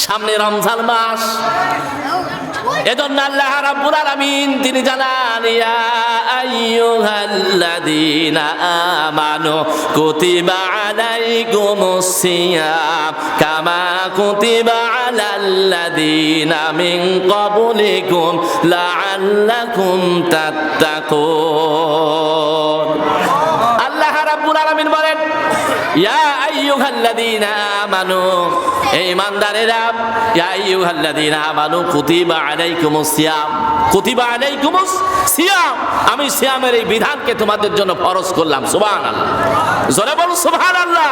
সামনে রমজান মাস। এজন্য আল্লাহ রাব্বুল আলামিন তিনি জানান, ইয়া আইয়ুহাল্লাযীনা আমানু কুতিবা আলাইকুমুস সিয়াম কামা কুতিবা আলাল্লাযীনা মিন ক্বাবলিকুম লাআল্লাকুম তাত্তাকুন। আল্লাহ রাব্বুল আলামিন বলেন, ইয়া আইয়ুহাল্লাযীনা আমানু, হে ঈমানদারেরা, ইয়া আইয়ুহাল্লাযীনা আমানু কুতিবা আলাইকুমুস সিয়াম, কুতিবা আলাইকুমুস সিয়াম, আমি সিয়ামের এই বিধানকে তোমাদের জন্য ফরজ করলাম। সুবহানাল্লাহ, জোরে বলুন সুবহানাল্লাহ।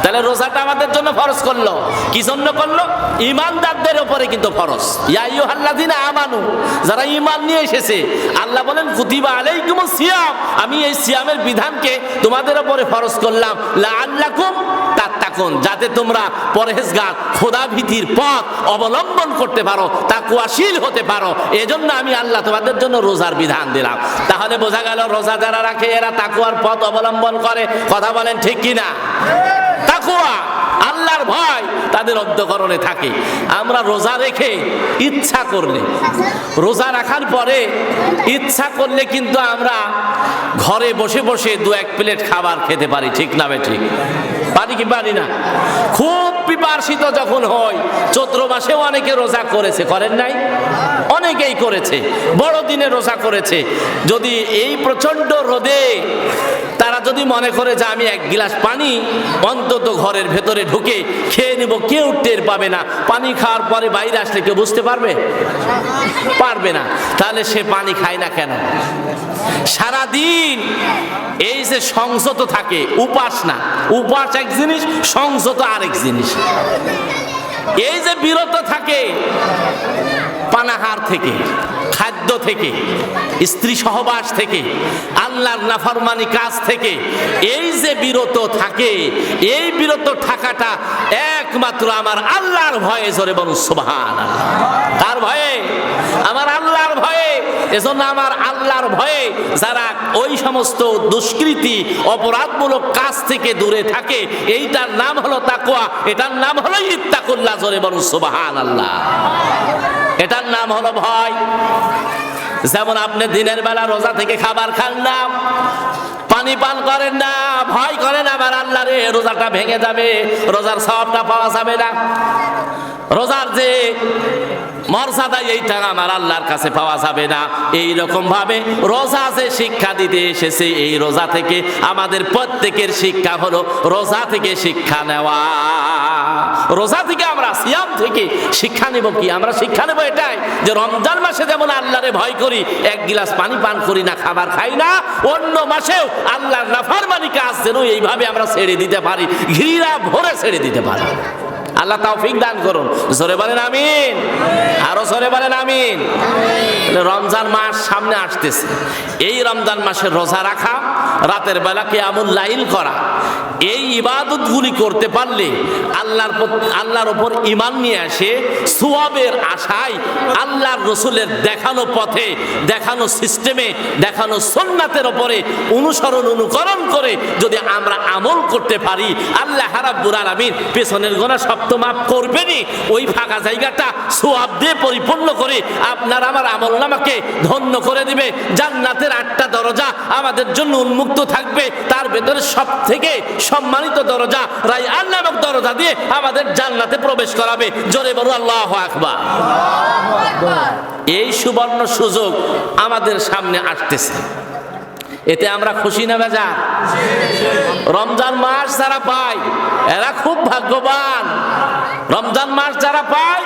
তাহলে রোজাটা আমাদের জন্য ফরজ করলো, কি জন্য করলো? ঈমানদারদের উপরে কিন্তু ফরজ। ইয়া আইয়ুহাল্লাযীনা আমানু, যারা ঈমান নিয়ে এসেছে, আল্লাহ বলেন কুতিবা আলাইকুমুস সিয়াম, আমি এই সিয়ামের বিধানকে তোমাদের উপরে ফরজ করলাম লাআল্লাকুম তাত্তাকুন, যাতে তোমরা পরহেজগার খোদাভীতির পথ অবলম্বন করতে পারো, তাকওয়াশীল হতে পারো। এজন্য আমি আল্লাহ তোমাদের জন্য রোজার বিধান দিলাম। তাহলে বোঝা গেল রোজা যারা রাখে এরা তাকওয়ার পথ অবলম্বন করে। কথা বলেন ঠিক কিনা? তাকওয়া, আল্লাহর ভয় তাদের অন্তঃকরণে থাকে। আমরা রোজা রেখে ইচ্ছা করলে, রোজা রাখার পরে ইচ্ছা করলে কিন্তু আমরা ঘরে বসে বসে দু এক প্লেট খাবার খেতে পারি, ঠিক না ঠিক? পারি কি পারি না? খুব পিপাসিত যখন হয়, চৈত্র মাসেও অনেকে রোজা করেছে, করেন নাই? অনেকেই করেছে, বড়দিনে রোজা করেছে। যদি এই প্রচন্ড রোদে তারা যদি মনে করে যে আমি এক গিলাস পানি অন্তত ঘরের ভেতরে ঢুকে খেয়ে নিব, কেউ টের পাবে না, পানি খাওয়ার পরে বাইরে আসলে কেউ বুঝতে পারবে? পারবে না। তাহলে সে পানি খায় না কেন? সারাদিন এই যে সংযত থাকে, উপাস না, উপাস এক জিনিস, সংযত আরেক জিনিস। এই যে বিরত থাকে পানাহার থেকে, খাদ্য থেকে, স্ত্রী সহবাস থেকে, আল্লাহর নাফরমানি কাজ থেকে, এই যে বিরত থাকে, এই বিরত থাকাটা একমাত্র আমার আল্লাহর ভয়ে। জোরে বলুন সুবহানাল্লাহ। কার ভয়ে? আমার আল্লাহর ভয়ে। এজন্য আমার আল্লাহর ভয়ে যারা ওই সমস্ত দুষ্কৃতি অপরাধমূলক কাজ থেকে দূরে থাকে, এইটার নাম হলো তাকওয়া, এটার নাম হলো ইত্তাকুল্লাহ। জোরে বলুন সুবহানাল্লাহ। এটার নাম হলো ভয়। যেমন আপনি দিনের বেলা রোজা থেকে খাবার খান না, পানি পান করেন না, ভয় করেন আমার আল্লাহ রে রোজাটা ভেঙে যাবে, রোজার সওয়াবটা পাওয়া যাবে না, রোজার যে মর্যাদা এইটা আমার আল্লাহর কাছে পাওয়া যাবে না। এই রকম ভাবে রোজা যে শিক্ষা দিতে এসেছে, এই রোজা থেকে আমাদের প্রত্যেকের শিক্ষা হলো রোজা থেকে শিক্ষা নেওয়া। রোজা থেকে আমরা, সিয়াম থেকে শিক্ষা নেব কি? আমরা শিক্ষা নেব এটাই যে রমজান মাসে যেমন আল্লাহরে ভয় করি, এক গিলাস পানি পান করি না, খাবার খাই না, অন্য মাসেও আল্লাহর নাফরমানি কাজ যেন এইভাবে আমরা ছেড়ে দিতে পারি, ঘৃণা ভরে ছেড়ে দিতে পারি। আল্লাহ তৌফিক দান করুন। জোরে বলেন আমিন, আরো জোরে বলেন আমিন। রমজান মাস সামনে আসতেছে, এই রমজান মাসের রোজা রাখা, রাতের বেলা কিয়ামুল লাইল করা, এই ইবাদতগুলি করতে পারলে আল্লাহর উপর ঈমান নিয়ে আসে সওয়াবের আশায় আল্লাহর রাসূলের দেখানো পথে, দেখানো সিস্টেমে, দেখানো সুন্নাতের উপরে অনুকরণ করে যদি আমরা আমল করতে পারি, আল্লাহ রাব্বুল আলামিন পেছনের গুনাহ সব তো মাফ করবেনই, ওই ফাঁকা জায়গাটা সওয়াব দিয়ে পরিপূর্ণ করে আপনার আমার আমলনামাকে ধন্য করে দিবে। জান্নাতের 8টা দরজা আমাদের জন্য উন্মুক্ত থাকবে, তার ভেতরে সবথেকে সম্মানিত দরজা রায়্যান নামক দরজা দিয়ে আমাদের জান্নাতে প্রবেশ করাবে। জোরে বলো আল্লাহু আকবার। এই সুবর্ণ সুযোগ আমাদের সামনে আসতেছে, এতে আমরা খুশি না বেজার? রমজান মাস যারা পায় এরা খুব ভাগ্যবান, রমজান মাস যারা পায়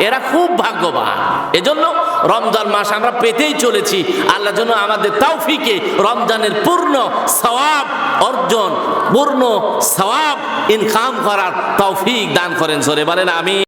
এরা খুব ভাগ্যবান। এজন্য রমজান মাস আমরা পেতেই চলেছি। আল্লাহ যেন আমাদের তৌফিকে রমজানের পূর্ণ সওয়াব অর্জন, পূর্ণ সওয়াব ইনকাম করার তৌফিক দান করেন। জোরে বলেন আমিন।